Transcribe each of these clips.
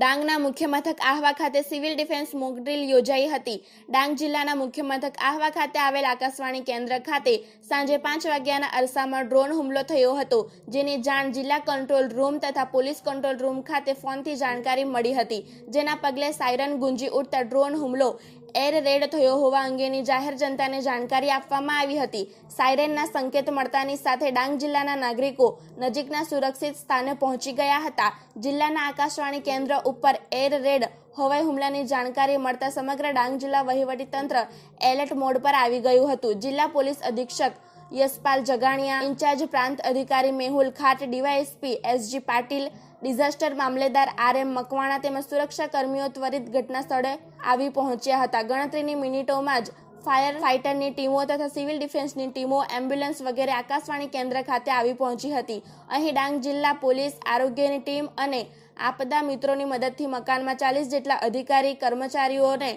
ડાંગના મુખ્ય મથક આહવા ખાતે સિવિલ ડિફેન્સ મોક ડ્રીલ યોજાઈ હતી। ડાંગ જિલ્લાના મુખ્ય મથક આહવા ખાતે આવેલ આકાશવાણી કેન્દ્ર ખાતે સાંજે 5 વાગ્યાના અરસામાં ડ્રોન હુમલો થયો હતો, જેની જાણ જિલ્લા કંટ્રોલ રૂમ તથા પોલીસ કંટ્રોલ રૂમ ખાતે ફોનથી જાણકારી મળી હતી, જેના પગલે સાયરન ગુંજી ઉઠતા ડ્રોન હુમલો એર રેડ થયો હોવા અંગેની જાહેર જનતાને જાણકારી આપવામાં આવી હતી। સાયરનના સંકેત મળતાની સાથે ડાંગ જિલ્લાના નાગરિકો નજીકના સુરક્ષિત સ્થાને પહોંચી ગયા હતા। જિલ્લાના આકાશવાણી કેન્દ્ર ઉપર એર રેડ હવાઈ હુમલાની જાણકારી મળતા સમગ્ર ડાંગ જિલ્લા વહીવટીતંત્ર એલર્ટ મોડ પર આવી ગયું હતું। જિલ્લા પોલીસ અધિક્ષક યશપાલ જગાણિયા, ઇન્ચાર્જ પ્રાંત અધિકારી Mehul Khat, DYSP SG Patil, disaster મામલેદાર RM મકવાણા તેમજ સુરક્ષા કર્મીઓ ત્વરિત ઘટના સ્થળે આવી પહોંચ્યા હતા। ગણતરીની મિનિટોમાં જ ફાયર ફાઇટરની ટીમો તથા સિવિલ ડિફેન્સની ટીમો, એમ્બ્યુલન્સ વગેરે આકાશવાણી કેન્દ્ર ખાતે આવી પહોંચી હતી। અહીં ડાંગ જિલ્લા પોલીસ, આરોગ્યની ટીમ અને આપદા મિત્રોની મદદથી મકાનમાં 40 જેટલા અધિકારી કર્મચારીઓને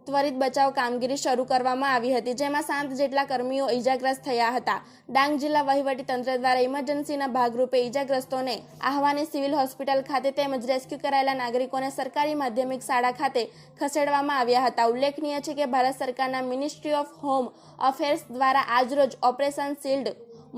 ત્વરિત બચાવ કામગીરી શરૂ કરવામાં આવી હતી, જેમાં 7 જેટલા કર્મીઓ ઇજાગ્રસ્ત થયા હતા। ડાંગ જિલ્લા વહીવટીતંત્ર દ્વારા ઇમરજન્સીના ભાગરૂપે ઇજાગ્રસ્તોને આહવાની સિવિલ હોસ્પિટલ ખાતે તેમજ રેસ્ક્યુ કરાયેલા નાગરિકોને સરકારી માધ્યમિક શાળા ખાતે ખસેડવામાં આવ્યા હતા। ઉલ્લેખનીય છે કે ભારત સરકારના મિનિસ્ટ્રી ઓફ હોમ અફેર્સ દ્વારા આજરોજ ઓપરેશન શિલ્ડ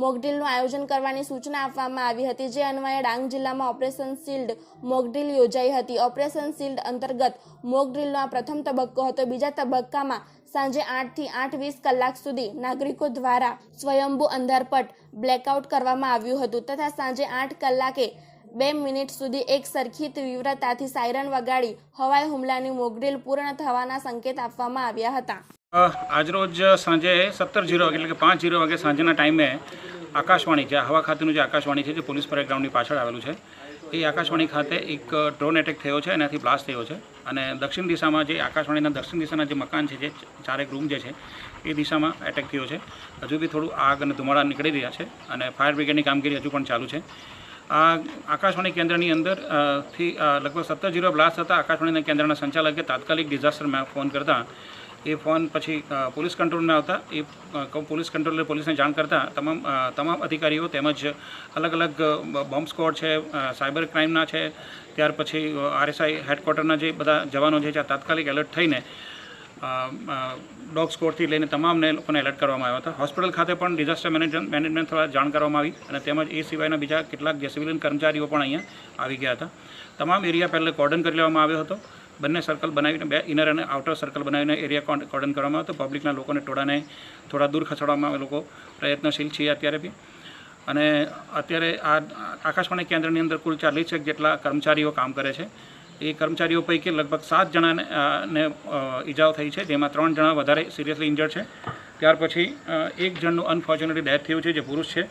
મોકડ્રીલનું આયોજન કરવાની સૂચના આપવામાં આવી હતી, જે અન્વયે ડાંગ જિલ્લામાં ઓપરેશન શિલ્ડ મોકડ્રીલ યોજાઈ હતી। ઓપરેશન શિલ્ડ અંતર્ગત મોકડ્રીલનો આ પ્રથમ તબક્કો હતો। બીજા તબક્કામાં સાંજે 8 થી 8:20 કલાક સુધી નાગરિકો દ્વારા સ્વયંભૂ અંધારપટ બ્લેકઆઉટ કરવામાં આવ્યું હતું તથા સાંજે 8 કલાકે 2 મિનિટ સુધી એક સરખી તીવ્રતાથી સાયરન વગાડી હવાઈ હુમલાની મોકડ્રીલ પૂર્ણ થવાના સંકેત આપવામાં આવ્યા હતા। આજરોજ સાંજે 17:00 વાગે એટલે કે 5:00 વાગે સાંજના ટાઈમે આકાશવાણી જે આહવા ખાતેનું જે આકાશવાણી છે જે પોલીસ પરેડ ગ્રાઉન્ડની પાછળ આવેલું છે એ આકાશવાણી ખાતે એક ડ્રોન એટેક થયો છે, એનાથી બ્લાસ્ટ થયો છે અને દક્ષિણ દિશામાં જે આકાશવાણીના દક્ષિણ દિશાના જે મકાન છે, જે 4 રૂમ જે છે એ દિશામાં એટેક થયો છે। હજુ બી થોડું આગ અને ધુમાડા નીકળી રહ્યા છે અને ફાયર બ્રિગેડની કામગીરી હજુ પણ ચાલુ છે। આ આકાશવાણી કેન્દ્રની અંદર થી લગભગ 17:00 બ્લાસ્ટ થતાં આકાશવાણીના કેન્દ્રના સંચાલકે તાત્કાલિક ડિઝાસ્ટરમાં ફોન કરતા એ ફોન પછી પોલીસ કંટ્રોલને આવતા એ પોલીસ કંટ્રોલરે પોલીસને જાણ કરતાં તમામ અધિકારીઓ તેમજ અલગ અલગ બોમ્બ સ્ક્વોડ છે, સાયબર ક્રાઇમના છે, ત્યાર પછી RSI હેડક્વાર્ટરના જે બધા જવાનો છે તાત્કાલિક એલર્ટ થઈને ડોગ સ્ક્વોડથી લઈને તમામને લોકોને એલર્ટ કરવામાં આવ્યા હતા। હોસ્પિટલ ખાતે પણ ડિઝાસ્ટર મેનેજમેન્ટ દ્વારા જાણ કરવામાં આવી અને તેમજ એ સિવાયના બીજા કેટલાક જે સિવિલિયન કર્મચારીઓ પણ અહીંયા આવી ગયા હતા। તમામ એરિયા પહેલાં કોર્ડન કરી લેવામાં આવ્યો હતો। બંને સર્કલ બનાવીને, 2 ઇનર અને આઉટર સર્કલ બનાવીને એરિયા કોર્ડન કરવામાં આવ્યો હતો। પબ્લિકના લોકોને ટોળાને થોડા દૂર ખસેડવામાં આવે લોકો પ્રયત્નશીલ છીએ અત્યારે બી। અને અત્યારે આ આકાશવાણી કેન્દ્રની અંદર કુલ 40 જેટલા કર્મચારીઓ કામ કરે છે। એ કર્મચારીઓ પૈકી લગભગ 7 જણાને ઈજાઓ થઈ છે, જેમાં 3 જણા વધારે સિરિયસલી ઇન્જર્ડ છે। ત્યાર પછી 1 જણનું અનફોર્ચ્યુનેટલી ડેથ થયું છે, જે પુરુષ છે।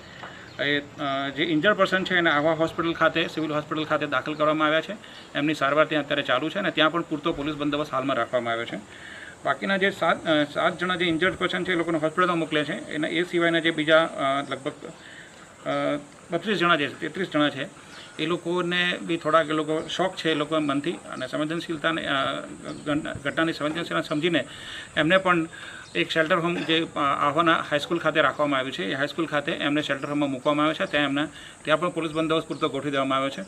જે ઇન્જર્ડ પર્સન છે એને આહવા હોસ્પિટલ ખાતે, સિવિલ હોસ્પિટલ ખાતે દાખલ કરવામાં આવ્યા છે। એમની સારવાર ત્યાં અત્યારે ચાલુ છે અને ત્યાં પણ પૂરતો પોલીસ બંદોબસ્ત હાલમાં રાખવામાં આવ્યો છે। બાકીના જે 7 જણા જે ઇન્જર્ડ પર્સન છે એ લોકોને હોસ્પિટલમાં મોકલે છે। એના એ સિવાયના જે બીજા લગભગ 32 જણા છે, 33 જણા છે, એ લોકોને બી થોડાક એ લોકો શોક છે એ લોકો મનથી અને સંવેદનશીલતાને ઘટનાની સંવેદનશીલતા સમજીને એમને પણ એક શેલ્ટર હોમ જે આહવાના હાઈસ્કૂલ ખાતે રાખવામાં આવ્યું છે, એ હાઈસ્કૂલ ખાતે એમને શેલ્ટર હોમમાં મૂકવામાં આવ્યો છે। ત્યાં પણ પોલીસ બંદોબસ્ત પૂરતો ગોઠવી દેવામાં આવ્યો છે।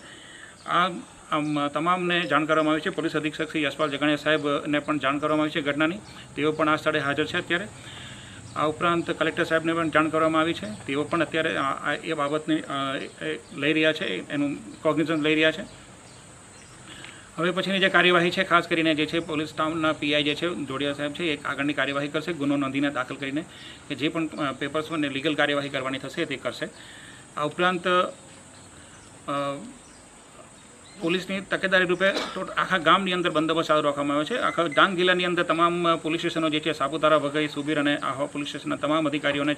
આ તમામને જાણ કરવામાં આવી છે। પોલીસ અધિક્ષક શ્રી યશપાલ જગાણિયા સાહેબને પણ જાણ કરવામાં આવી છે ઘટનાની, તેઓ પણ આ સ્થળે હાજર છે અત્યારે। આ ઉપરાંત કલેક્ટર સાહેબને પણ જાણ કરવામાં આવી છે, તેઓ પણ અત્યારે એ બાબતની લઈ રહ્યા છે, એનું કોગ્નિઝન્સ લઈ રહ્યા છે। હવે પછીની જે કાર્યવાહી છે, ખાસ કરીને જે છે પોલીસ ટાઉનના PI જે છે જોડિયા સાહેબ છે, એ આગળની કાર્યવાહી કરશે, ગુનો નોંધીને દાખલ કરીને કે જે પણ પેપર્સ અને લીગલ કાર્યવાહી કરવાની થશે તે કરશે। આ ઉપરાંત પોલીસની તકેદારી રૂપે આખા ગામની અંદર બંદોબસ્ત ચાલુ રાખવામાં આવ્યો છે। આખા ડાંગ જિલ્લાની અંદર તમામ પોલીસ સ્ટેશનો જે છે, સાપુતારા, વઘઈ, સુબીર અને આહવા પોલીસ સ્ટેશનના તમામ અધિકારીઓને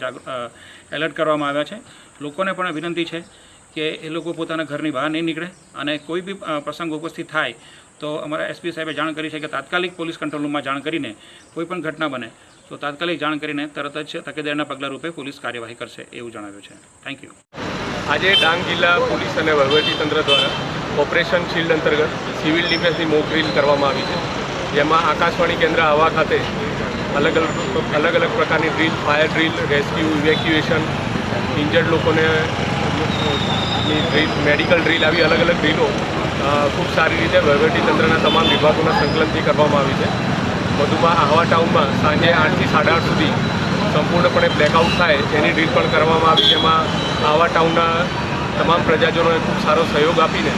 એલર્ટ કરવામાં આવ્યા છે। લોકોને પણ વિનંતી છે કે એ લોકો પોતાના ઘરની બહાર નહીં નીકળે અને કોઈ બી પ્રસંગ ઉપસ્થિત થાય તો અમારા SP સાહેબે જાણ કરી છે કે તાત્કાલિક પોલીસ કંટ્રોલ રૂમમાં જાણ કરીને કોઈ પણ ઘટના બને તો તાત્કાલિક જાણ કરીને તરત જ તકેદારીના પગલાં રૂપે પોલીસ કાર્યવાહી કરશે એવું જણાવ્યું છે। Thank you. આજે ડાંગ જિલ્લા પોલીસ અને વહીવટીતંત્ર દ્વારા ઓપરેશન શિલ્ડ અંતર્ગત સિવિલ ડિફેન્સની મોક ડ્રીલ કરવામાં આવી છે, જેમાં આકાશવાણી કેન્દ્ર આહવા ખાતે અલગ અલગ પ્રકારની drill, fire drill, rescue, evacuation, injured લોકોને ની ડ્રીલ, મેડિકલ ડ્રીલ આવી અલગ અલગ ડ્રીલો ખૂબ સારી રીતે વહીવટીતંત્રના તમામ વિભાગોના સંકલનથી કરવામાં આવી છે. વધુમાં આહવા ટાઉનમાં સાંજે 8 થી 8:30 સુધી સંપૂર્ણપણે બ્લેકઆઉટ થાય એની ડ્રીલ પણ કરવામાં આવી, જેમાં આહવા ટાઉનના તમામ પ્રજાજનોએ ખૂબ સારો સહયોગ આપીને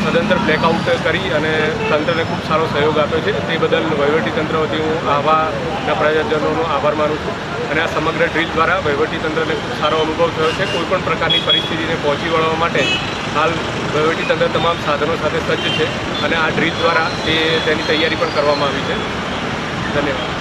સદંતર બ્લેકઆઉટ કરી અને તંત્રને ખૂબ સારો સહયોગ આપ્યો છે. તે બદલ વહીવટીતંત્ર વતી હું આહવાના પ્રજાજનોનો આભાર માનું છું. અને આ સમગ્ર ડ્રીલ દ્વારા વહીવટીતંત્રને ખૂબ સારો અનુભવ થયો છે. કોઈપણ પ્રકારની પરિસ્થિતિને પહોંચી વળવા માટે હાલ વહીવટીતંત્ર તમામ સાધનો સાથે સજ્જ છે અને આ ડ્રીલ દ્વારા તેની તૈયારી પણ કરવામાં આવી છે. ધન્યવાદ.